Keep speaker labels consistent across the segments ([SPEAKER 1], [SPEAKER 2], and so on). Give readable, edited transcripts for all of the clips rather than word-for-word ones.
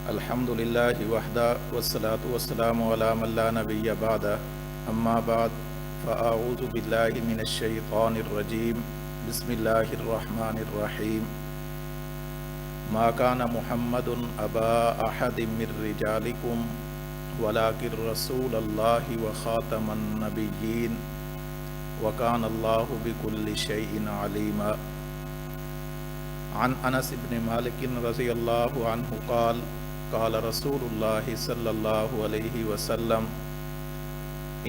[SPEAKER 1] الحمدللہ وحدہ والصلاة والسلام علی من لا نبی بعدہ اما بعد فاعوذ باللہ من الشیطان الرجیم بسم اللہ الرحمن الرحیم ما کان محمد ابا احد من رجالکم ولکن رسول اللہ وخاتم النبیین وکان اللہ بکل شیء علیما۔ عن انس بن مالک رضی اللہ عنہ قال قال رسول اللہ صلی اللہ علیہ وسلم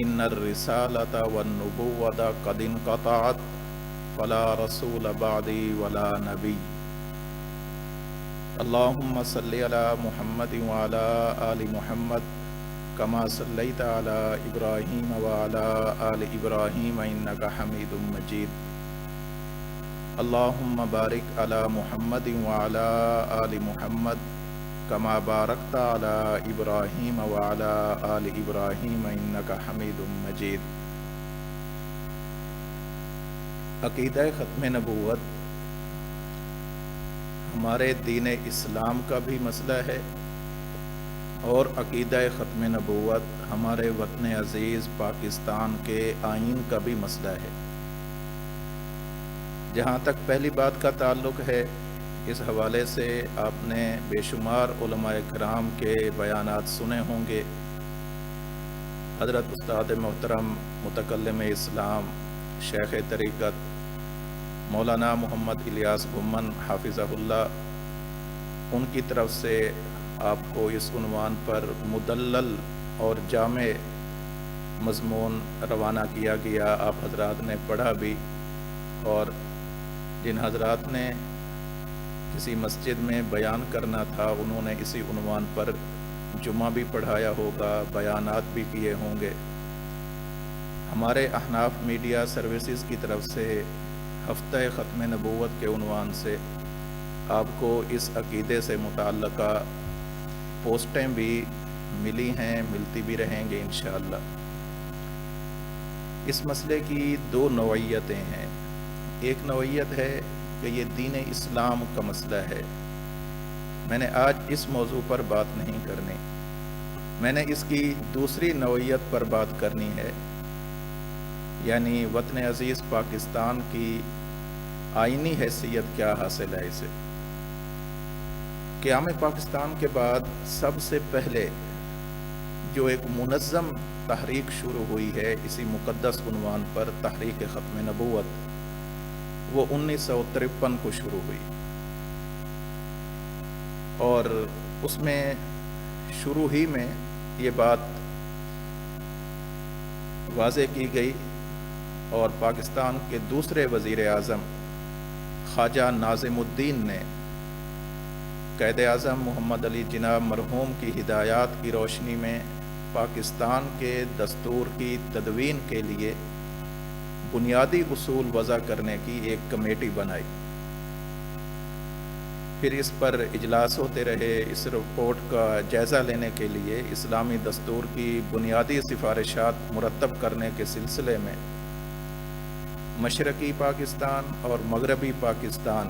[SPEAKER 1] ان الرسالۃ والنبوۃ قد انقطعت فلا رسول بعدی ولا نبی۔ اللہم صلی علی محمد وعلی آل محمد کما صلیت علی ابراہیم وعلی آل ابراہیم انک حمید مجید۔ اللہم بارک علی محمد وعلی آل محمد کما بارکت علی ابراہیم وعلی آل ابراہیم انک حمید مجید۔ عقیدہ ختم نبوت ہمارے دین اسلام کا بھی مسئلہ ہے اور عقیدہ ختم نبوت ہمارے وطن عزیز پاکستان کے آئین کا بھی مسئلہ ہے۔ جہاں تک پہلی بات کا تعلق ہے، اس حوالے سے آپ نے بے شمار علماء کرام کے بیانات سنے ہوں گے۔ حضرت استاد محترم متکلم اسلام شیخ طریقت مولانا محمد الیاس گھمن حافظہ اللہ، ان کی طرف سے آپ کو اس عنوان پر مدلل اور جامع مضمون روانہ کیا گیا۔ آپ حضرات نے پڑھا بھی، اور جن حضرات نے کسی مسجد میں بیان کرنا تھا انہوں نے اسی عنوان پر جمعہ بھی پڑھایا ہوگا، بیانات بھی کیے ہوں گے۔ ہمارے احناف میڈیا سروسز کی طرف سے ہفتہ ختم نبوت کے عنوان سے آپ کو اس عقیدے سے متعلقہ پوسٹیں بھی ملی ہیں، ملتی بھی رہیں گے انشاءاللہ۔ اس مسئلے کی دو نوعیتیں ہیں۔ ایک نوعیت ہے کہ یہ دین اسلام کا مسئلہ ہے۔ میں نے آج اس موضوع پر بات نہیں کرنی، میں نے اس کی دوسری نوعیت پر بات کرنی ہے، یعنی وطن عزیز پاکستان کی آئینی حیثیت کیا حاصل ہے اسے۔ قیام پاکستان کے بعد سب سے پہلے جو ایک منظم تحریک شروع ہوئی ہے اسی مقدس عنوان پر، تحریک ختم نبوت، وہ 1953 کو شروع ہوئی، اور اس میں شروع ہی میں یہ بات واضح کی گئی، اور پاکستان کے دوسرے وزیر اعظم خواجہ ناظم الدین نے قائد اعظم محمد علی جناح مرحوم کی ہدایات کی روشنی میں پاکستان کے دستور کی تدوین کے لیے بنیادی اصول وضع کرنے کی ایک کمیٹی بنائی۔ پھر اس پر اجلاس ہوتے رہے۔ اس رپورٹ کا جائزہ لینے کے لیے اسلامی دستور کی بنیادی سفارشات مرتب کرنے کے سلسلے میں مشرقی پاکستان اور مغربی پاکستان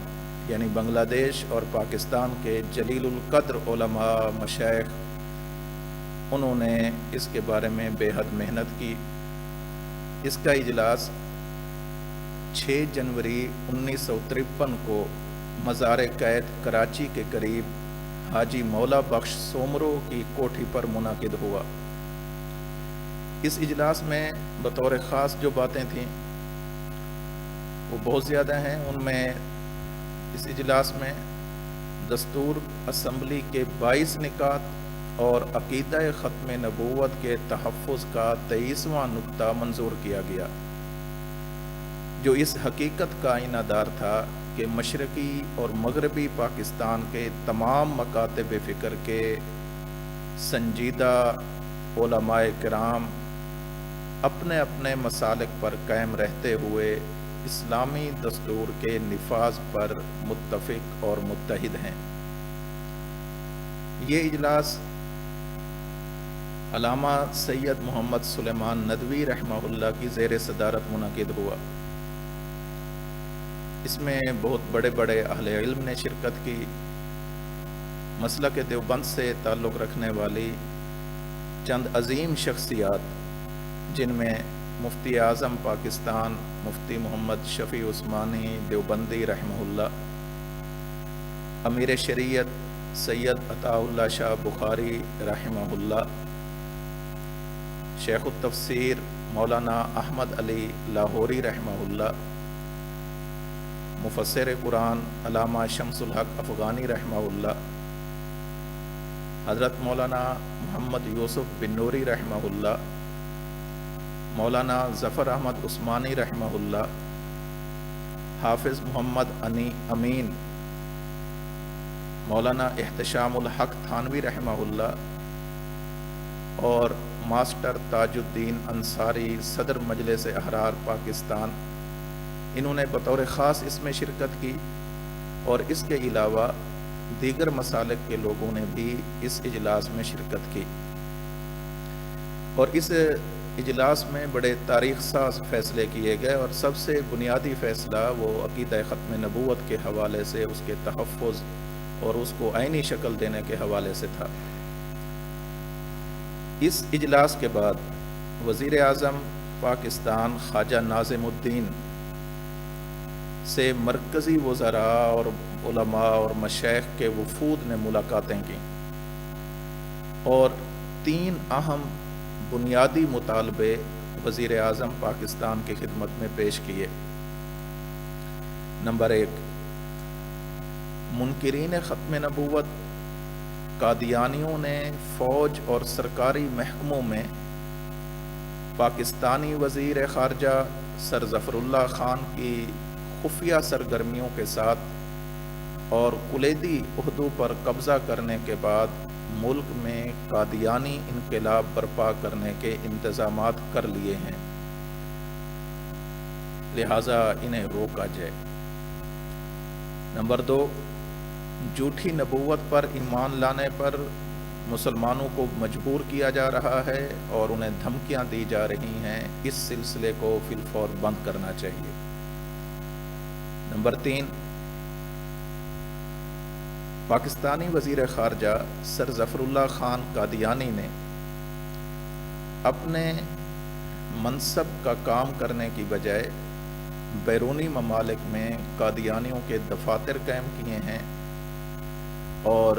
[SPEAKER 1] یعنی بنگلہ دیش اور پاکستان کے جلیل القدر علماء مشائخ، انہوں نے اس کے بارے میں بے حد محنت کی۔ اس کا اجلاس 6 جنوری 1953 کو مزار قائد کراچی کے قریب حاجی مولا بخش سومرو کی کوٹھی پر منعقد ہوا۔ اس اجلاس میں بطور خاص جو باتیں تھیں وہ بہت زیادہ ہیں۔ ان میں اس اجلاس میں دستور اسمبلی کے 22 نکات اور عقیدہ ختم نبوت کے تحفظ کا 23واں نکتہ منظور کیا گیا، جو اس حقیقت کا آئینہ دار تھا کہ مشرقی اور مغربی پاکستان کے تمام مکاتب فکر کے سنجیدہ علماء کرام اپنے اپنے مسالک پر قائم رہتے ہوئے اسلامی دستور کے نفاذ پر متفق اور متحد ہیں۔ یہ اجلاس علامہ سید محمد سلیمان ندوی رحمہ اللہ کی زیر صدارت منعقد ہوا۔ اس میں بہت بڑے بڑے اہل علم نے شرکت کی، مسلک دیوبند سے تعلق رکھنے والی چند عظیم شخصیات، جن میں مفتی اعظم پاکستان مفتی محمد شفیع عثمانی دیوبندی رحمہ اللہ، امیر شریعت سید عطا اللہ شاہ بخاری رحمہ اللہ، شیخ التفسیر مولانا احمد علی لاہوری رحمہ اللہ، مفسر قرآن علامہ شمس الحق افغانی رحمہ اللہ، حضرت مولانا محمد یوسف بن نوری رحمہ اللہ، مولانا ظفر احمد عثمانی رحمہ اللہ، حافظ محمد امین، مولانا احتشام الحق تھانوی رحمہ اللہ، اور ماسٹر تاج الدین انصاری صدر مجلس احرار پاکستان، انہوں نے بطور خاص اس میں شرکت کی، اور اس کے علاوہ دیگر مسالک کے لوگوں نے بھی اس اجلاس میں شرکت کی، اور اس اجلاس میں بڑے تاریخ ساز فیصلے کیے گئے، اور سب سے بنیادی فیصلہ وہ عقیدہ ختم نبوت کے حوالے سے اس کے تحفظ اور اس کو آئینی شکل دینے کے حوالے سے تھا۔ اس اجلاس کے بعد وزیر اعظم پاکستان خواجہ ناظم الدین سے مرکزی وزراء اور علماء اور مشائخ کے وفود نے ملاقاتیں کیں، اور 3 اہم بنیادی مطالبے وزیر اعظم پاکستان کی خدمت میں پیش کیے۔ نمبر 1، منکرین ختم نبوت قادیانیوں نے فوج اور سرکاری محکموں میں پاکستانی وزیر خارجہ سر ظفر اللہ خان کی خفیہ سرگرمیوں کے ساتھ اور کلیدی عہدوں پر قبضہ کرنے کے بعد ملک میں قادیانی انقلاب برپا کرنے کے انتظامات کر لیے ہیں، لہٰذا انہیں روکا جائے۔ نمبر 2، جھوٹی نبوت پر ایمان لانے پر مسلمانوں کو مجبور کیا جا رہا ہے اور انہیں دھمکیاں دی جا رہی ہیں، اس سلسلے کو فی الفور بند کرنا چاہیے۔ نمبر 3، پاکستانی وزیر خارجہ سر ظفر اللہ خان قادیانی نے اپنے منصب کا کام کرنے کی بجائے بیرونی ممالک میں قادیانیوں کے دفاتر قائم کیے ہیں، اور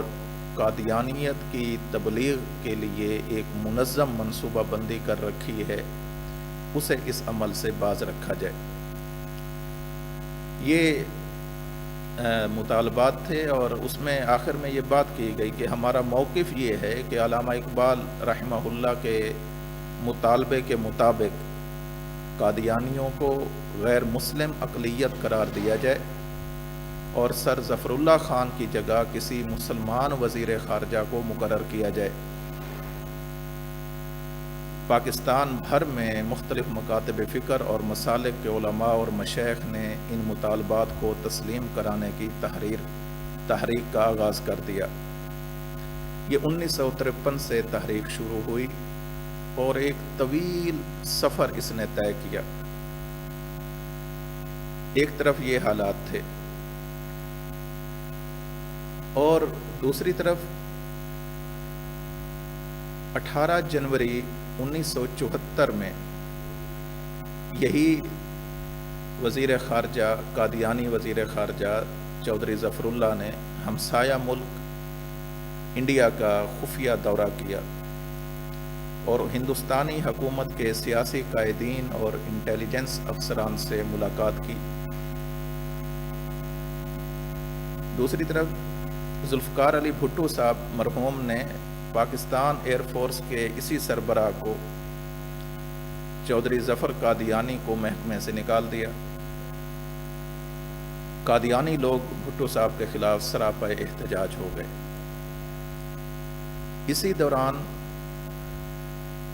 [SPEAKER 1] قادیانیت کی تبلیغ کے لیے ایک منظم منصوبہ بندی کر رکھی ہے، اسے اس عمل سے باز رکھا جائے۔ یہ مطالبات تھے، اور اس میں آخر میں یہ بات کی گئی کہ ہمارا موقف یہ ہے کہ علامہ اقبال رحمہ اللہ کے مطالبے کے مطابق قادیانیوں کو غیر مسلم اقلیت قرار دیا جائے، اور سر ظفر اللہ خان کی جگہ کسی مسلمان وزیر خارجہ کو مقرر کیا جائے۔ پاکستان بھر میں مختلف مکاتب فکر اور مسالک کے علماء اور مشائخ نے ان مطالبات کو تسلیم کرانے کی تحریک کا آغاز کر دیا۔ یہ 1953 سے تحریک شروع ہوئی، اور ایک طویل سفر اس نے طے کیا۔ ایک طرف یہ حالات تھے، اور دوسری طرف 18 جنوری 1974 میں یہی وزیر خارجہ قادیانی وزیر خارجہ چودھری ظفر اللہ نے ہمسایہ ملک انڈیا کا خفیہ دورہ کیا، اور ہندوستانی حکومت کے سیاسی قائدین اور انٹیلیجنس افسران سے ملاقات کی۔ دوسری طرف ذوالفقار علی بھٹو صاحب مرحوم نے پاکستان ایئر فورس کے اسی سربراہ کو چودھری ظفر قادیانی کو محکمے سے نکال دیا۔ قادیانی لوگ بھٹو صاحب کے خلاف سراپا احتجاج ہو گئے۔ اسی دوران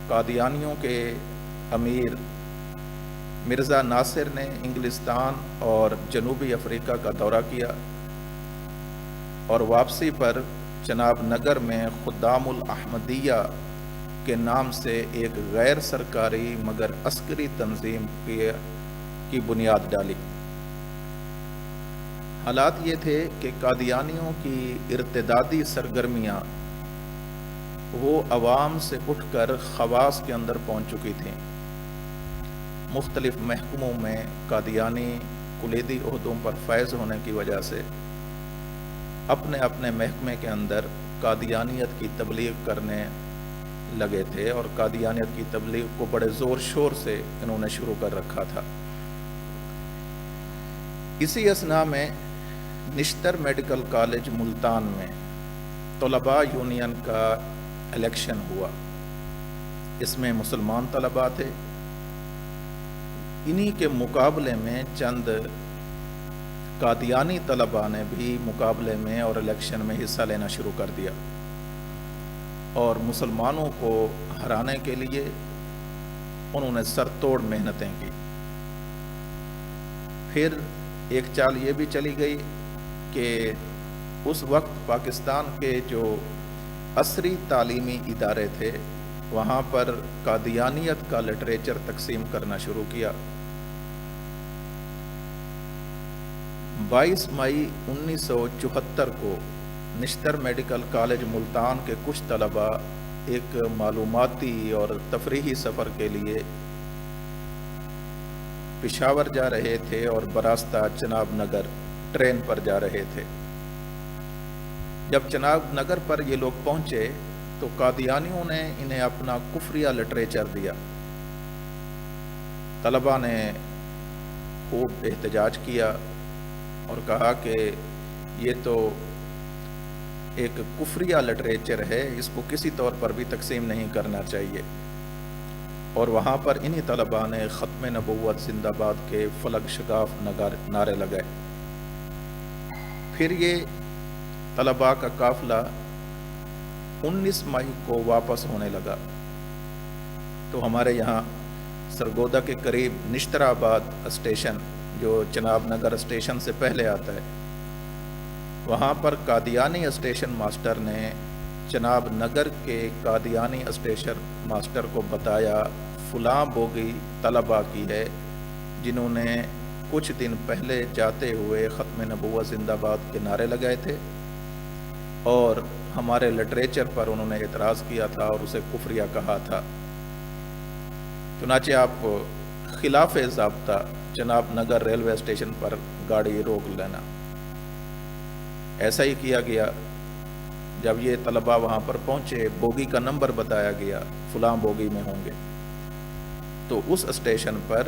[SPEAKER 1] قادیانیوں کے امیر مرزا ناصر نے انگلستان اور جنوبی افریقہ کا دورہ کیا، اور واپسی پر جناب نگر میں خدام الاحمدیہ کے نام سے ایک غیر سرکاری مگر عسکری تنظیم کی بنیاد ڈالی۔ حالات یہ تھے کہ قادیانیوں کی ارتدادی سرگرمیاں وہ عوام سے اٹھ کر خواص کے اندر پہنچ چکی تھیں۔ مختلف محکموں میں قادیانی کلیدی عہدوں پر فائز ہونے کی وجہ سے اپنے اپنے محکمے کے اندر قادیانیت کی تبلیغ کرنے لگے تھے، اور قادیانیت کی تبلیغ کو بڑے زور شور سے انہوں نے شروع کر رکھا تھا۔ اسی اثناء میں نشتر میڈیکل کالج ملتان میں طلباء یونین کا الیکشن ہوا۔ اس میں مسلمان طلباء تھے۔ انہی کے مقابلے میں چند قادیانی طلباء نے بھی مقابلے میں اور الیکشن میں حصہ لینا شروع کر دیا، اور مسلمانوں کو ہرانے کے لیے انہوں نے سر توڑ محنتیں کی۔ پھر ایک چال یہ بھی چلی گئی کہ اس وقت پاکستان کے جو عصری تعلیمی ادارے تھے وہاں پر قادیانیت کا لٹریچر تقسیم کرنا شروع کیا۔ 22 مئی 1974 کو نشتر میڈیکل کالج ملتان کے کچھ طلباء ایک معلوماتی اور تفریحی سفر کے لیے پشاور جا رہے تھے اور براستہ چناب نگر ٹرین پر جا رہے تھے۔ جب چناب نگر پر یہ لوگ پہنچے تو قادیانیوں نے انہیں اپنا کفریہ لٹریچر دیا۔ طلباء نے خوب احتجاج کیا اور کہا کہ یہ تو ایک کفریہ لٹریچر ہے، اس کو کسی طور پر بھی تقسیم نہیں کرنا چاہیے، اور وہاں پر انہی طلباء نے ختم نبوت زندہ باد کے فلک شگاف نعرے لگائے۔ پھر یہ طلباء کا قافلہ 19 مئی کو واپس ہونے لگا تو ہمارے یہاں سرگودا کے قریب نشترآباد اسٹیشن جو چناب نگر اسٹیشن سے پہلے آتا ہے، وہاں پر قادیانی اسٹیشن ماسٹر نے چناب نگر کے قادیانی اسٹیشن ماسٹر کو بتایا فلاں بوگی طلباء کی ہے جنہوں نے کچھ دن پہلے جاتے ہوئے ختم نبوت زندہ باد کے نعرے لگائے تھے اور ہمارے لٹریچر پر انہوں نے اعتراض کیا تھا اور اسے کفریہ کہا تھا، چنانچہ آپ خلاف ضابطہ چناب نگر ریلوے اسٹیشن پر گاڑی روک لینا۔ ایسا ہی کیا گیا۔ جب یہ طلباء وہاں پر پہنچے، بوگی کا نمبر بتایا گیا، فلاں بوگی میں ہوں گے، تو اس اسٹیشن پر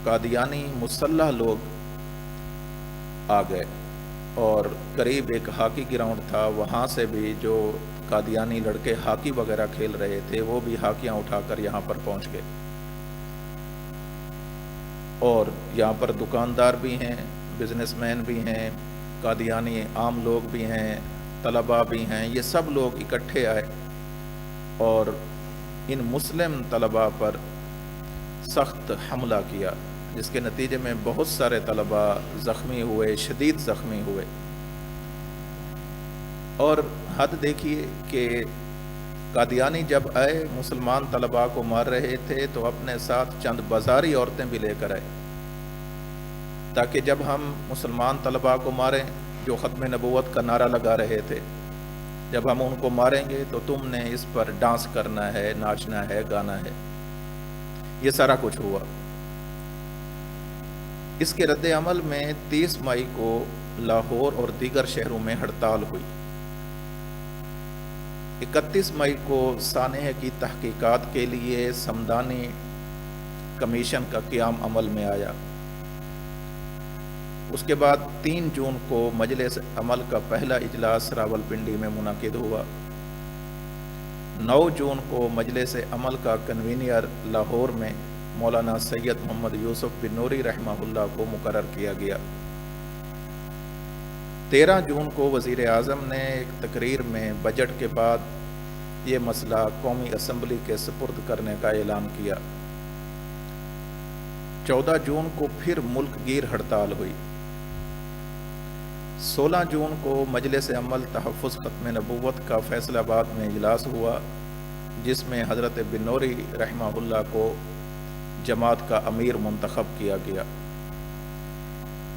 [SPEAKER 1] قادیانی مسلح لوگ آ گئے، اور قریب ایک ہاکی گراؤنڈ تھا، وہاں سے بھی جو قادیانی لڑکے ہاکی وغیرہ کھیل رہے تھے وہ بھی ہاکیاں اٹھا کر یہاں پر پہنچ گئے، اور یہاں پر دکاندار بھی ہیں، بزنس مین بھی ہیں، قادیانی عام لوگ بھی ہیں، طلباء بھی ہیں، یہ سب لوگ اکٹھے آئے اور ان مسلم طلباء پر سخت حملہ کیا، جس کے نتیجے میں بہت سارے طلباء زخمی ہوئے، شدید زخمی ہوئے۔ اور حد دیکھیے کہ قادیانی جب آئے مسلمان طلباء کو مار رہے تھے تو اپنے ساتھ چند بازاری عورتیں بھی لے کر آئے، تاکہ جب ہم مسلمان طلباء کو ماریں جو ختم نبوت کا نعرہ لگا رہے تھے، جب ہم ان کو ماریں گے تو تم نے اس پر ڈانس کرنا ہے، ناچنا ہے، گانا ہے۔ یہ سارا کچھ ہوا۔ اس کے رد عمل میں 30 مئی کو لاہور اور دیگر شہروں میں ہڑتال ہوئی۔ 31 مئی کو سانحے کی تحقیقات کے لیے سمدانی کمیشن کا قیام عمل میں آیا۔ اس کے بعد 3 جون کو مجلس عمل کا پہلا اجلاس راولپنڈی میں منعقد ہوا۔ 9 جون کو مجلس عمل کا کنوینر لاہور میں مولانا سید محمد یوسف بن نوری رحمہ اللہ کو مقرر کیا گیا۔ 13 جون کو وزیر اعظم نے ایک تقریر میں بجٹ کے بعد یہ مسئلہ قومی اسمبلی کے سپرد کرنے کا اعلان کیا۔ 14 جون کو پھر ملک گیر ہڑتال ہوئی۔ 16 جون کو مجلس عمل تحفظ ختم نبوت کا فیصل آباد میں اجلاس ہوا، جس میں حضرت بن نوری رحمہ اللہ کو جماعت کا امیر منتخب کیا گیا۔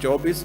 [SPEAKER 1] 24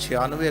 [SPEAKER 1] 96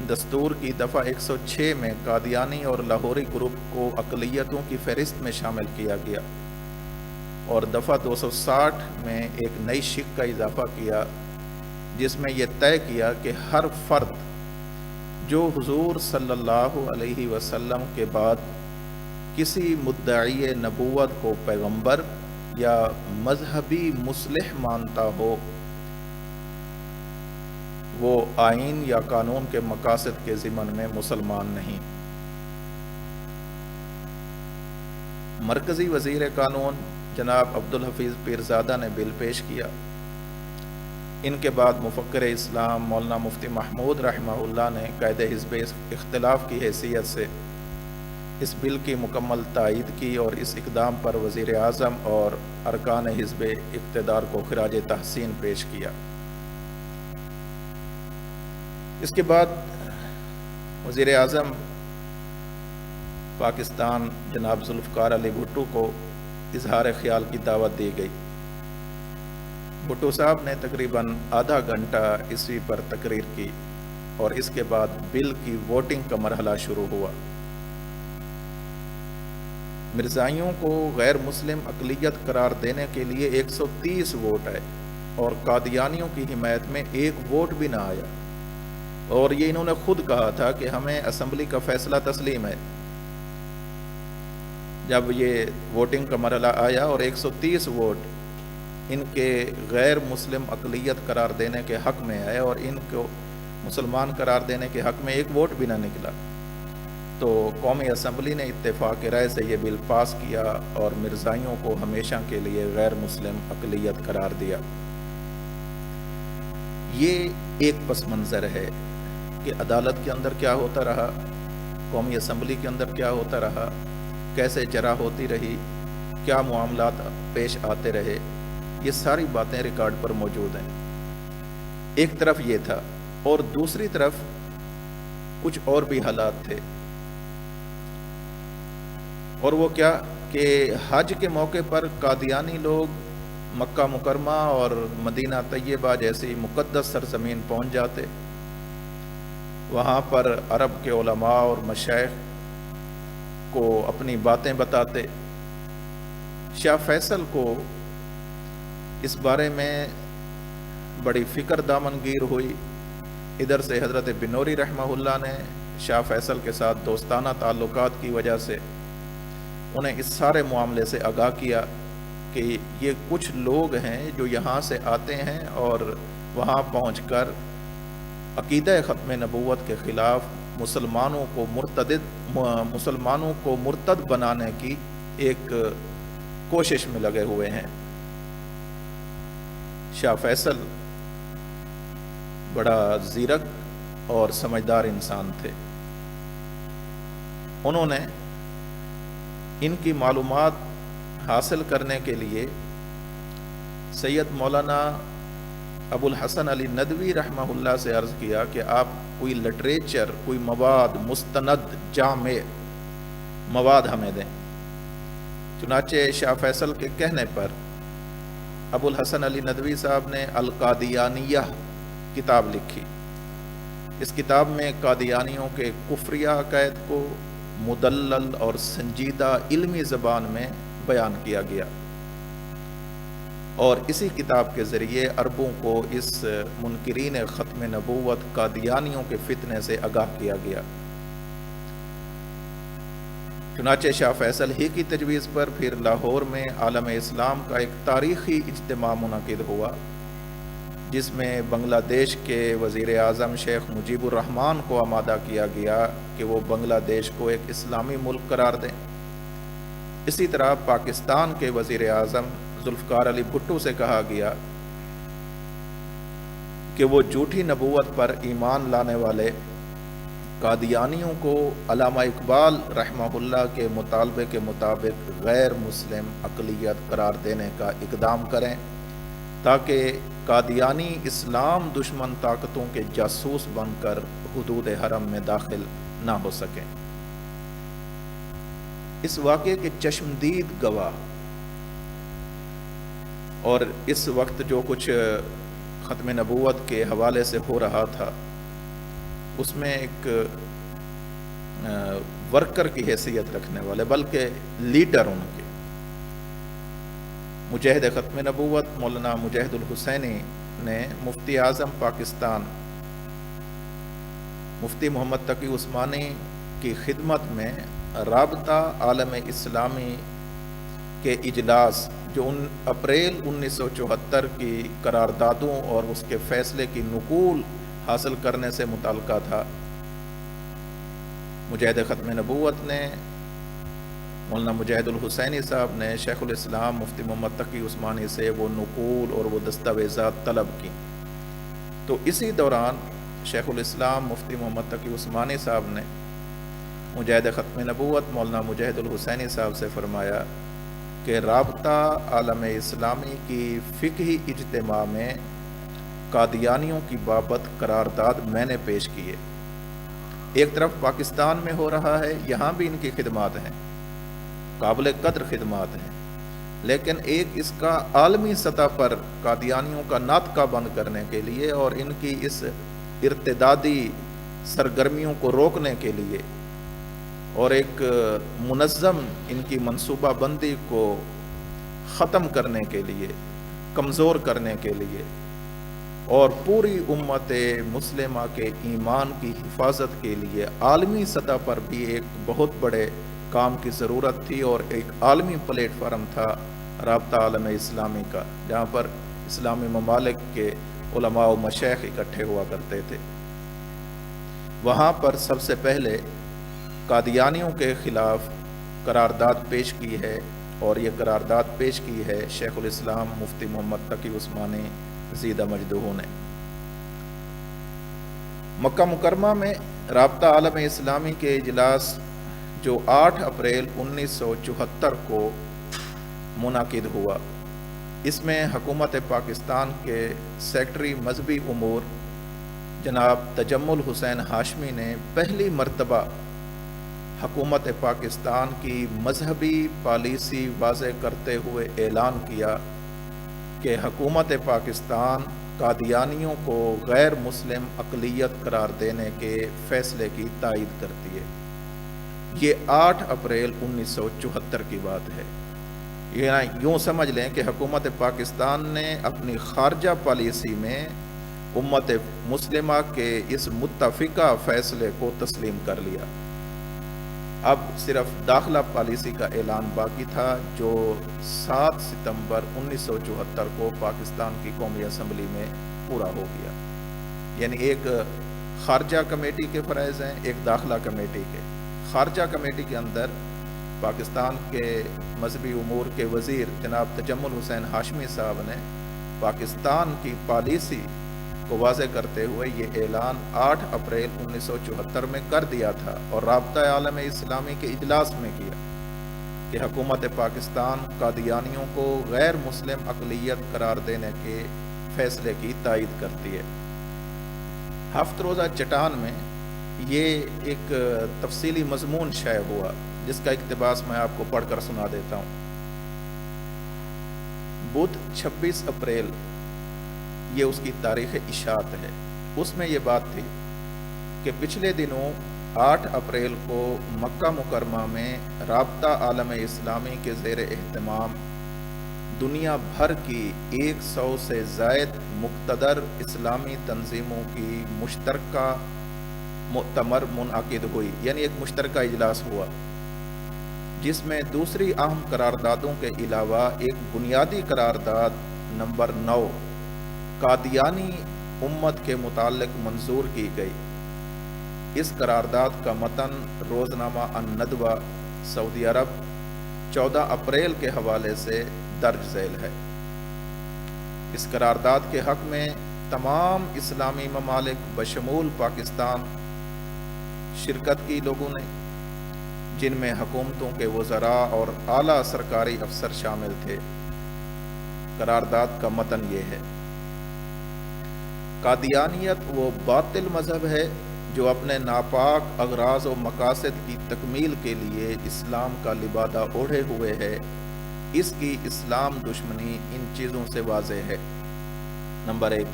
[SPEAKER 1] دستور کی دفعہ 106 میں قادیانی اور لاہوری گروپ کو اقلیتوں کی فہرست میں شامل کیا گیا اور دفعہ 260 میں ایک نئی شق کا اضافہ کیا جس میں یہ طے کیا کہ ہر فرد جو حضور صلی اللہ علیہ وسلم کے بعد کسی مدعی نبوت کو پیغمبر یا مذہبی مصلح مانتا ہو وہ آئین یا قانون کے مقاصد کے ضمن میں مسلمان نہیں۔ مرکزی وزیر قانون جناب عبدالحفیظ پیرزادہ نے بل پیش کیا۔ ان کے بعد مفکر اسلام مولانا مفتی محمود رحمہ اللہ نے قائد حزب اختلاف کی حیثیت سے اس بل کی مکمل تائید کی اور اس اقدام پر وزیر اعظم اور ارکان حزب اقتدار کو خراج تحسین پیش کیا۔ اس کے بعد وزیر اعظم پاکستان جناب ذوالفقار علی بھٹو کو اظہار خیال کی دعوت دی گئی۔ بھٹو صاحب نے تقریباً آدھا گھنٹہ اسی پر تقریر کی اور اس کے بعد بل کی ووٹنگ کا مرحلہ شروع ہوا۔ مرزائیوں کو غیر مسلم اقلیت قرار دینے کے لیے 130 ووٹ آئے اور قادیانیوں کی حمایت میں ایک ووٹ بھی نہ آیا، اور یہ انہوں نے خود کہا تھا کہ ہمیں اسمبلی کا فیصلہ تسلیم ہے۔ جب یہ ووٹنگ کا مرحلہ آیا اور 130 ووٹ ان کے غیر مسلم اقلیت قرار دینے کے حق میں آئے اور ان کو مسلمان قرار دینے کے حق میں ایک ووٹ بھی نہ نکلا، تو قومی اسمبلی نے اتفاق رائے سے یہ بل پاس کیا اور مرزائیوں کو ہمیشہ کے لیے غیر مسلم اقلیت قرار دیا۔ یہ ایک پس منظر ہے کہ عدالت کے اندر کیا ہوتا رہا، قومی اسمبلی کے اندر کیا ہوتا رہا، کیسے جرا ہوتی رہی، کیا معاملات پیش آتے رہے، یہ ساری باتیں ریکارڈ پر موجود ہیں۔ ایک طرف یہ تھا اور دوسری طرف کچھ اور بھی حالات تھے، اور وہ کیا کہ حج کے موقع پر قادیانی لوگ مکہ مکرمہ اور مدینہ طیبہ جیسی مقدس سرزمین پہنچ جاتے، وہاں پر عرب کے علماء اور مشائخ کو اپنی باتیں بتاتے۔ شاہ فیصل کو اس بارے میں بڑی فکر دامنگیر ہوئی۔ ادھر سے حضرت بنوری رحمہ اللہ نے شاہ فیصل کے ساتھ دوستانہ تعلقات کی وجہ سے انہیں اس سارے معاملے سے آگاہ کیا کہ یہ کچھ لوگ ہیں جو یہاں سے آتے ہیں اور وہاں پہنچ کر عقیدہ ختم نبوت کے خلاف مسلمانوں کو مرتد بنانے کی ایک کوشش میں لگے ہوئے ہیں۔ شاہ فیصل بڑا زیرک اور سمجھدار انسان تھے۔ انہوں نے ان کی معلومات حاصل کرنے کے لیے سید مولانا ابو الحسن علی ندوی رحمہ اللہ سے عرض کیا کہ آپ کوئی لٹریچر، کوئی مواد، مستند جامع مواد ہمیں دیں۔ چنانچہ شاہ فیصل کے کہنے پر ابو الحسن علی ندوی صاحب نے القادیانیہ کتاب لکھی۔ اس کتاب میں قادیانیوں کے کفریہ عقائد کو مدلل اور سنجیدہ علمی زبان میں بیان کیا گیا، اور اسی کتاب کے ذریعے عربوں کو اس منکرین ختم نبوت قادیانیوں کے فتنے سے آگاہ کیا گیا۔ چنانچہ شاہ فیصل ہی کی تجویز پر پھر لاہور میں عالم اسلام کا ایک تاریخی اجتماع منعقد ہوا، جس میں بنگلہ دیش کے وزیر اعظم شیخ مجیب الرحمان کو آمادہ کیا گیا کہ وہ بنگلہ دیش کو ایک اسلامی ملک قرار دیں۔ اسی طرح پاکستان کے وزیر اعظم ذوالفقار علی بھٹو سے کہا گیا کہ وہ جھوٹی نبوت پر ایمان لانے والے قادیانیوں کو علامہ اقبال رحمہ اللہ کے مطالبے کے مطابق غیر مسلم اقلیت قرار دینے کا اقدام کریں، تاکہ قادیانی اسلام دشمن طاقتوں کے جاسوس بن کر حدود حرم میں داخل نہ ہو سکیں۔ اس واقعے کے چشمدید گواہ اور اس وقت جو کچھ ختم نبوت کے حوالے سے ہو رہا تھا، اس میں ایک ورکر کی حیثیت رکھنے والے بلکہ لیڈر ان کے مجاہد ختم نبوت مولانا مجاہد الحسینی نے مفتی اعظم پاکستان مفتی محمد تقی عثمانی کی خدمت میں رابطہ عالم اسلامی کے اجلاس جو اپریل 1974 کی قراردادوں اور اس کے فیصلے کی نقول حاصل کرنے سے متعلقہ تھا، مجاہد ختم نبوت نے مولانا مجاہد الحسینی صاحب نے شیخ الاسلام مفتی محمد تقی عثمانی سے وہ نقول اور وہ دستاویزات طلب کی۔ تو اسی دوران شیخ الاسلام مفتی محمد تقی عثمانی صاحب نے مجاہد ختم نبوت مولانا مجاہد الحسینی صاحب سے فرمایا کہ رابطہ عالم اسلامی کی فقہی اجتماع میں قادیانیوں کی بابت قرارداد میں نے پیش کی ہے۔ ایک طرف پاکستان میں ہو رہا ہے، یہاں بھی ان کی خدمات ہیں، قابل قدر خدمات ہیں، لیکن ایک اس کا عالمی سطح پر قادیانیوں کا ناطقہ بند کرنے کے لیے اور ان کی اس ارتدادی سرگرمیوں کو روکنے کے لیے اور ایک منظم ان کی منصوبہ بندی کو ختم کرنے کے لیے، کمزور کرنے کے لیے اور پوری امت مسلمہ کے ایمان کی حفاظت کے لیے عالمی سطح پر بھی ایک بہت بڑے کام کی ضرورت تھی، اور ایک عالمی پلیٹ فارم تھا رابطہ عالم اسلامی کا، جہاں پر اسلامی ممالک کے علماء و مشائخ اکٹھے ہوا کرتے تھے۔ وہاں پر سب سے پہلے قادیانیوں کے خلاف قرارداد پیش کی ہے، اور یہ قرارداد پیش کی ہے شیخ الاسلام مفتی محمد تقی عثمانی زیدہ مجدہ نے۔ مکہ مکرمہ میں رابطہ عالم اسلامی کے اجلاس جو 8 اپریل 1974 کو منعقد ہوا، اس میں حکومت پاکستان کے سیکرٹری مذہبی امور جناب تجمل حسین ہاشمی نے پہلی مرتبہ حکومت پاکستان کی مذہبی پالیسی واضح کرتے ہوئے اعلان کیا کہ حکومت پاکستان قادیانیوں کو غیر مسلم اقلیت قرار دینے کے فیصلے کی تائید کرتی ہے۔ یہ 8 اپریل 1974 کی بات ہے۔ یوں سمجھ لیں کہ حکومت پاکستان نے اپنی خارجہ پالیسی میں امت مسلمہ کے اس متفقہ فیصلے کو تسلیم کر لیا۔ اب صرف داخلہ پالیسی کا اعلان باقی تھا، جو 7 ستمبر 1974 کو پاکستان کی قومی اسمبلی میں پورا ہو گیا۔ یعنی ایک خارجہ کمیٹی کے فرائض ہیں، ایک داخلہ کمیٹی کے۔ خارجہ کمیٹی کے اندر پاکستان کے مذہبی امور کے وزیر جناب تجمل حسین ہاشمی صاحب نے پاکستان کی پالیسی کو واضح کرتے ہوئے یہ اعلان 8 اپریل 1974 میں کر دیا تھا، اور رابطہ عالم اسلامی کے اجلاس میں کیا کہ حکومت پاکستان قادیانیوں کو غیر مسلم اقلیت قرار دینے کے فیصلے کی تائید کرتی ہے۔ 7 روزہ چٹان میں یہ ایک تفصیلی مضمون شائع ہوا، جس کا اقتباس میں آپ کو پڑھ کر سنا دیتا ہوں۔ بدھ 26 اپریل یہ اس کی تاریخ اشاعت ہے، اس میں یہ بات تھی کہ پچھلے دنوں 8 اپریل کو مکہ مکرمہ میں رابطہ عالم اسلامی کے زیر اہتمام دنیا بھر کی 100 سے زائد مقتدر اسلامی تنظیموں کی مشترکہ مؤتمر منعقد ہوئی، یعنی ایک مشترکہ اجلاس ہوا، جس میں دوسری اہم قراردادوں کے علاوہ ایک بنیادی قرارداد نمبر 9 قادیانی امت کے متعلق منظور کی گئی۔ اس قرارداد کا متن روزنامہ الندوہ سعودی عرب 14 اپریل کے حوالے سے درج ذیل ہے۔ اس قرارداد کے حق میں تمام اسلامی ممالک بشمول پاکستان شرکت کی لوگوں نے، جن میں حکومتوں کے وزراء اور اعلیٰ سرکاری افسر شامل تھے۔ قرارداد کا متن یہ ہے: قادیانیت وہ باطل مذہب ہے جو اپنے ناپاک اغراض و مقاصد کی تکمیل کے لیے اسلام کا لبادہ اوڑھے ہوئے ہے۔ اس کی اسلام دشمنی ان چیزوں سے واضح ہے: نمبر 1،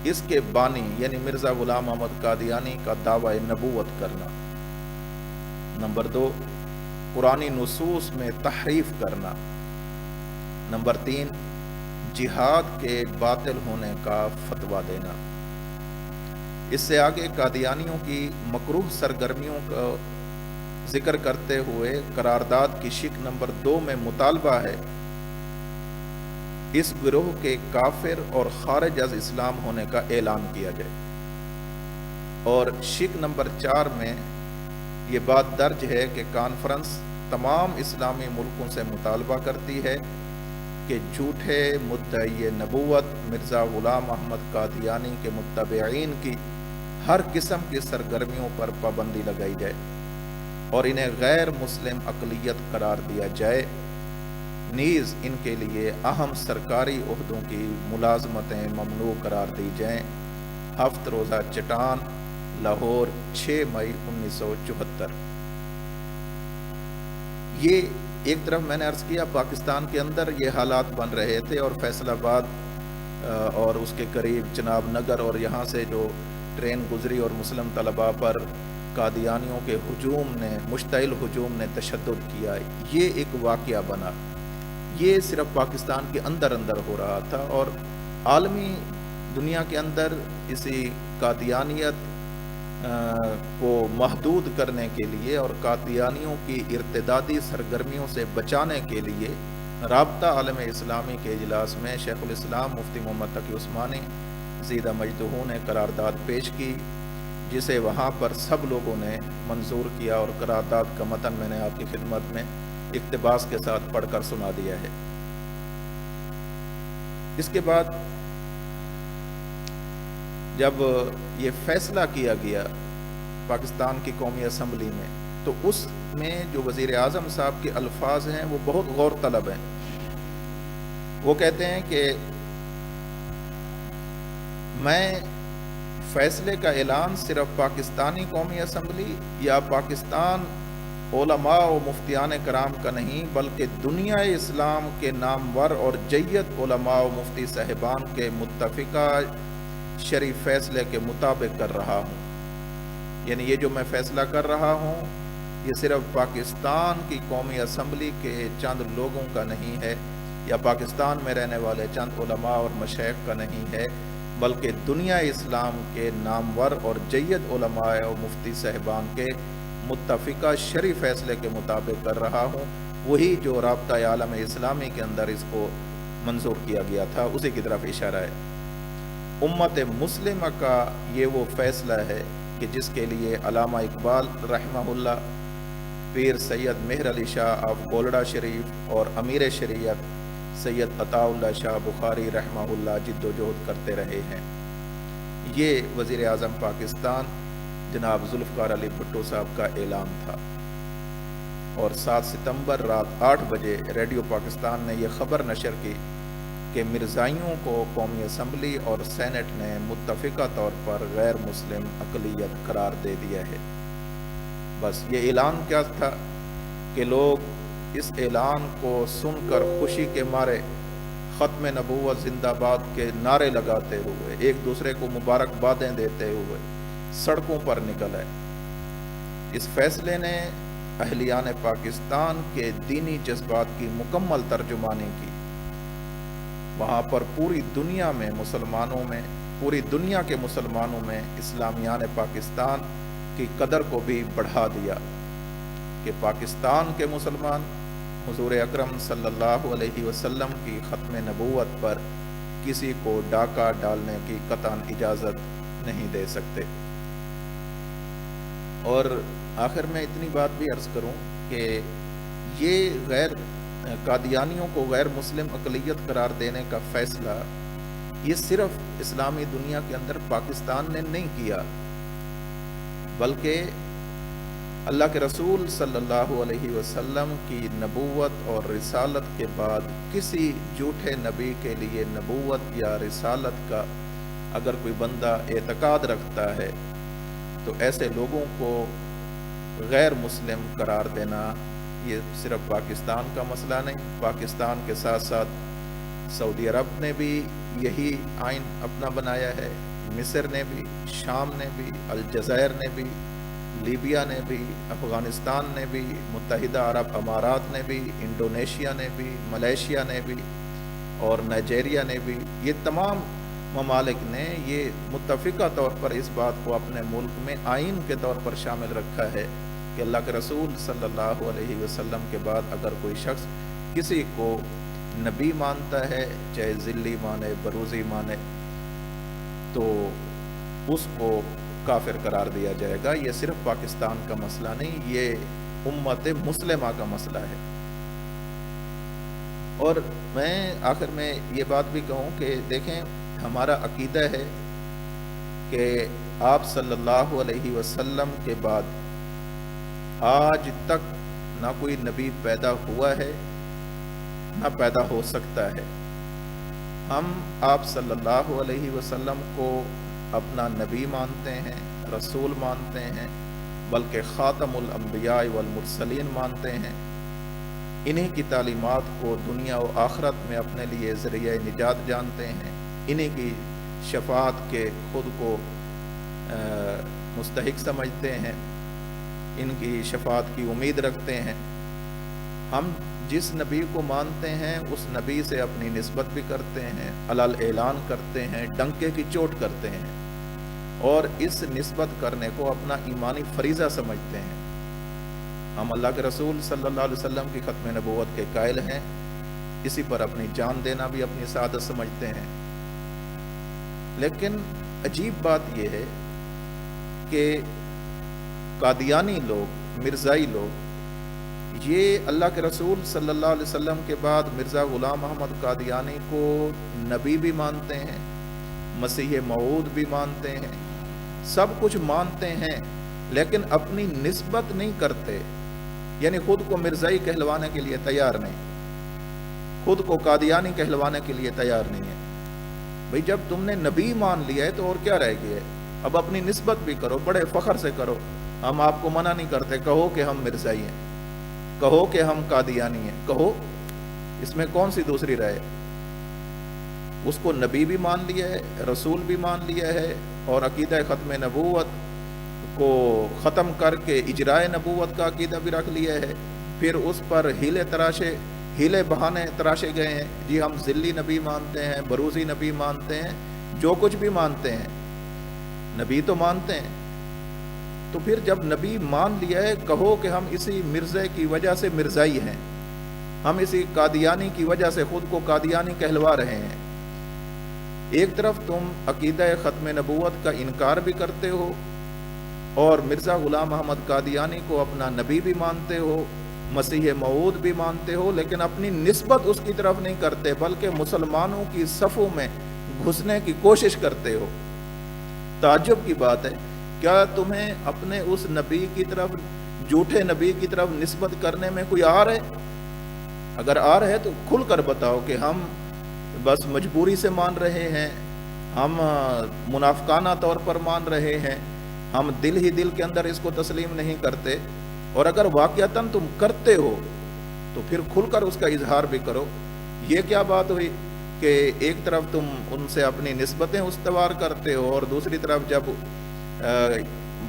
[SPEAKER 1] اس کے بانی یعنی مرزا غلام احمد قادیانی کا دعوی نبوت کرنا۔ نمبر 2، قرآنی نصوص میں تحریف کرنا۔ نمبر 3، جہاد کے باطل ہونے کا فتویٰ دینا۔ اس سے آگے قادیانیوں کی مکروہ سرگرمیوں کا ذکر کرتے ہوئے قرارداد کی شق نمبر 2 میں مطالبہ ہے اس گروہ کے کافر اور خارج از اسلام ہونے کا اعلان کیا جائے، اور شق نمبر 4 میں یہ بات درج ہے کہ کانفرنس تمام اسلامی ملکوں سے مطالبہ کرتی ہے کہ جھوٹے مدعی نبوت مرزا غلام احمد قادیانی کے متبعین کی ہر قسم کی سرگرمیوں پر پابندی لگائی جائے اور انہیں غیر مسلم اقلیت قرار دیا جائے، نیز ان کے لیے اہم سرکاری عہدوں کی ملازمتیں ممنوع قرار دی جائیں۔ 7 روزہ چٹان، لاہور، 6 مئی 1974۔ یہ ایک طرف میں نے عرض کیا پاکستان کے اندر یہ حالات بن رہے تھے، اور فیصل آباد اور اس کے قریب جناب نگر اور یہاں سے جو ٹرین گزری اور مسلم طلباء پر قادیانیوں کے ہجوم نے، مشتعل ہجوم نے تشدد کیا، یہ ایک واقعہ بنا۔ یہ صرف پاکستان کے اندر ہو رہا تھا، اور عالمی دنیا کے اندر اسی قادیانیت کو محدود کرنے کے لیے اور قادیانیوں کی ارتدادی سرگرمیوں سے بچانے کے لیے رابطہ عالم اسلامی کے اجلاس میں شیخ الاسلام مفتی محمد تقی عثمانی زیدہ مجدہ نے قرارداد پیش کی، جسے وہاں پر سب لوگوں نے منظور کیا، اور قرارداد کا متن میں نے آپ کی خدمت میں اقتباس کے ساتھ پڑھ کر سنا دیا ہے۔ اس کے بعد جب یہ فیصلہ کیا گیا پاکستان کی قومی اسمبلی میں، تو اس میں جو وزیر اعظم صاحب کے الفاظ ہیں وہ بہت غور طلب ہیں۔ وہ کہتے ہیں کہ میں فیصلے کا اعلان صرف پاکستانی قومی اسمبلی یا پاکستان علماء و مفتیان کرام کا نہیں، بلکہ دنیا اسلام کے نامور اور جید علماء و مفتی صاحبان کے متفقہ شرعی فیصلے کے مطابق کر رہا ہوں۔ یعنی یہ جو میں فیصلہ کر رہا ہوں یہ صرف پاکستان کی قومی اسمبلی کے چند لوگوں کا نہیں ہے، یا پاکستان میں رہنے والے چند علماء اور مشائخ کا نہیں ہے، بلکہ دنیا اسلام کے نامور اور جید علماء و مفتی صاحبان کے متفقہ شرعی فیصلے کے مطابق کر رہا ہوں، وہی جو رابطہ عالم اسلامی کے اندر اس کو منظور کیا گیا تھا، اسی کی طرف اشارہ ہے۔ امت مسلمہ کا یہ وہ فیصلہ ہے کہ جس کے لیے علامہ اقبال رحمہ اللہ، پیر سید مہر علی شاہ آف گولڑا شریف اور امیر شریعت سید عطا اللہ شاہ بخاری رحمہ اللہ جد و جہد کرتے رہے ہیں۔ یہ وزیر اعظم پاکستان جناب ذوالفقار علی بھٹو صاحب کا اعلان تھا، اور 7 ستمبر رات 8 بجے ریڈیو پاکستان نے یہ خبر نشر کی کہ مرزائیوں کو قومی اسمبلی اور سینٹ نے متفقہ طور پر غیر مسلم اقلیت قرار دے دیا ہے۔ بس یہ اعلان کیا تھا کہ لوگ اس اعلان کو سن کر خوشی کے مارے ختم نبوت زندہ باد کے نعرے لگاتے ہوئے، ایک دوسرے کو مبارکبادیں دیتے ہوئے سڑکوں پر نکل آئے۔ اس فیصلے نے اہلیان پاکستان کے دینی جذبات کی مکمل ترجمانی کی۔ وہاں پر پوری دنیا میں مسلمانوں میں، پوری دنیا کے مسلمانوں میں اسلامیان پاکستان کی قدر کو بھی بڑھا دیا کہ پاکستان کے مسلمان حضور اکرم صلی اللہ علیہ وسلم کی ختم نبوت پر کسی کو ڈاکہ ڈالنے کی قطعاً اجازت نہیں دے سکتے۔ اور آخر میں اتنی بات بھی عرض کروں کہ یہ قادیانیوں کو غیر مسلم اقلیت قرار دینے کا فیصلہ یہ صرف اسلامی دنیا کے اندر پاکستان نے نہیں کیا، بلکہ اللہ کے رسول صلی اللہ علیہ وسلم کی نبوت اور رسالت کے بعد کسی جھوٹے نبی کے لیے نبوت یا رسالت کا اگر کوئی بندہ اعتقاد رکھتا ہے تو ایسے لوگوں کو غیر مسلم قرار دینا یہ صرف پاکستان کا مسئلہ نہیں، پاکستان کے ساتھ ساتھ سعودی عرب نے بھی یہی آئین اپنا بنایا ہے، مصر نے بھی، شام نے بھی، الجزائر نے بھی، لیبیا نے بھی، افغانستان نے بھی، متحدہ عرب امارات نے بھی، انڈونیشیا نے بھی، ملیشیا نے بھی اور نائجیریا نے بھی، یہ تمام ممالک نے یہ متفقہ طور پر اس بات کو اپنے ملک میں آئین کے طور پر شامل رکھا ہے کہ اللہ کے رسول صلی اللہ علیہ وسلم کے بعد اگر کوئی شخص کسی کو نبی مانتا ہے، چاہے ذلی مانے، بروزی مانے، تو اس کو کافر قرار دیا جائے گا۔ یہ صرف پاکستان کا مسئلہ نہیں، یہ امت مسلمہ کا مسئلہ ہے۔ اور میں آخر میں یہ بات بھی کہوں کہ دیکھیں، ہمارا عقیدہ ہے کہ آپ صلی اللہ علیہ وسلم کے بعد آج تک نہ کوئی نبی پیدا ہوا ہے نہ پیدا ہو سکتا ہے۔ ہم آپ صلی اللہ علیہ وسلم کو اپنا نبی مانتے ہیں، رسول مانتے ہیں، بلکہ خاتم الانبیاء والمرسلین مانتے ہیں۔ انہی کی تعلیمات کو دنیا و آخرت میں اپنے لیے ذریعہ نجات جانتے ہیں، انہی کی شفاعت کے خود کو مستحق سمجھتے ہیں، ان کی شفاعت کی امید رکھتے ہیں۔ ہم جس نبی کو مانتے ہیں اس نبی سے اپنی نسبت بھی کرتے ہیں، علل اعلان کرتے ہیں، ڈنکے کی چوٹ کرتے ہیں، اور اس نسبت کرنے کو اپنا ایمانی فریضہ سمجھتے ہیں۔ ہم اللہ کے رسول صلی اللہ علیہ وسلم کی ختم نبوت کے قائل ہیں، اسی پر اپنی جان دینا بھی اپنی سعادت سمجھتے ہیں۔ لیکن عجیب بات یہ ہے کہ قادیانی لوگ، مرزائی لوگ، یہ اللہ کے رسول صلی اللہ علیہ وسلم کے بعد مرزا غلام احمد قادیانی کو نبی بھی مانتے ہیں، مسیح موعود بھی مانتے ہیں، سب کچھ مانتے ہیں، لیکن اپنی نسبت نہیں کرتے، یعنی خود کو مرزائی کہلوانے کے لیے تیار نہیں، خود کو قادیانی کہلوانے کے لیے تیار نہیں ہے۔ بھئی جب تم نے نبی مان لیا ہے تو اور کیا رہ گیا ہے؟ اب اپنی نسبت بھی کرو، بڑے فخر سے کرو۔ ہم آپ کو منع نہیں کرتے، کہو کہ ہم مرزائی ہیں، کہو کہ ہم قادیانی ہیں، کہو، اس میں کون سی دوسری رائے؟ اس کو نبی بھی مان لیا ہے، رسول بھی مان لیا ہے، اور عقیدہ ختم نبوت کو ختم کر کے اجرائے نبوت کا عقیدہ بھی رکھ لیا ہے۔ پھر اس پر ہیلے بہانے تراشے گئے ہیں، جی ہم ذلی نبی مانتے ہیں، بروزی نبی مانتے ہیں، جو کچھ بھی مانتے ہیں، نبی تو مانتے ہیں۔ تو پھر جب نبی مان لیا ہے، کہو کہ ہم اسی مرزے کی وجہ سے مرزائی ہیں، ہم اسی قادیانی کی وجہ سے خود کو قادیانی کہلوا رہے ہیں۔ ایک طرف تم عقیدہ ختم نبوت کا انکار بھی کرتے ہو اور مرزا غلام احمد قادیانی کو اپنا نبی بھی مانتے ہو، مسیح موعود بھی مانتے ہو، لیکن اپنی نسبت اس کی طرف نہیں کرتے، بلکہ مسلمانوں کی صفوں میں گھسنے کی کوشش کرتے ہو۔ تعجب کی بات ہے، کیا تمہیں اپنے اس نبی کی طرف، جھوٹے نبی کی طرف نسبت کرنے میں کوئی آر ہے؟ اگر آر ہے تو کھل کر بتاؤ کہ ہم بس مجبوری سے مان رہے ہیں، ہم منافقانہ طور پر مان رہے ہیں، ہم دل ہی دل کے اندر اس کو تسلیم نہیں کرتے۔ اور اگر واقعتاً تم کرتے ہو تو پھر کھل کر اس کا اظہار بھی کرو۔ یہ کیا بات ہوئی کہ ایک طرف تم ان سے اپنی نسبتیں استوار کرتے ہو اور دوسری طرف جب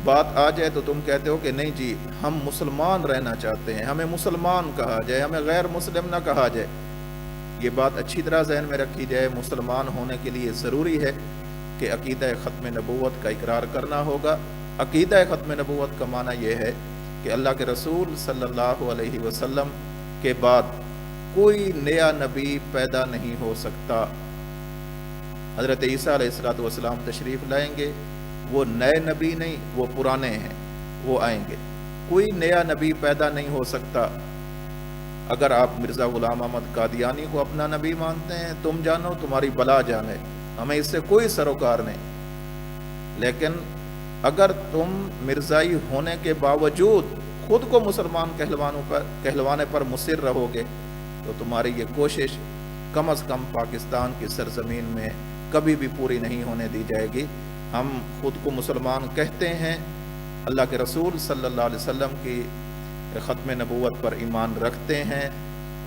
[SPEAKER 1] بات آ جائے تو تم کہتے ہو کہ نہیں جی ہم مسلمان رہنا چاہتے ہیں، ہمیں مسلمان کہا جائے، ہمیں غیر مسلم نہ کہا جائے۔ یہ بات اچھی طرح ذہن میں رکھی جائے، مسلمان ہونے کے لیے ضروری ہے کہ عقیدہ ختم نبوت کا اقرار کرنا ہوگا۔ عقیدہ ختم نبوت کا معنی یہ ہے کہ اللہ کے رسول صلی اللہ علیہ وسلم کے بعد کوئی نیا نبی پیدا نہیں ہو سکتا۔ حضرت عیسیٰ علیہ السلام تشریف لائیں گے، وہ نئے نبی نہیں، وہ پرانے ہیں، وہ آئیں گے۔ کوئی نیا نبی پیدا نہیں ہو سکتا۔ اگر آپ مرزا غلام احمد قادیانی کو اپنا نبی مانتے ہیں، تم جانو تمہاری بلا جانے، ہمیں اس سے کوئی سروکار نہیں۔ لیکن اگر تم مرزائی ہونے کے باوجود خود کو مسلمان کہلوانے پر مصر رہو گے تو تمہاری یہ کوشش کم از کم پاکستان کی سرزمین میں کبھی بھی پوری نہیں ہونے دی جائے گی۔ ہم خود کو مسلمان کہتے ہیں، اللہ کے رسول صلی اللہ علیہ وسلم کی ختم نبوت پر ایمان رکھتے ہیں،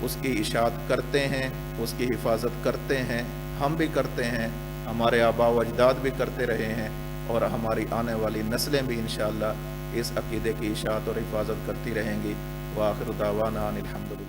[SPEAKER 1] اس کی اشاعت کرتے ہیں، اس کی حفاظت کرتے ہیں، ہم بھی کرتے ہیں، ہمارے آبا و اجداد بھی کرتے رہے ہیں، اور ہماری آنے والی نسلیں بھی انشاءاللہ اس عقیدے کی اشاعت اور حفاظت کرتی رہیں گی۔ وآخر دعوانا ان الحمد للہ۔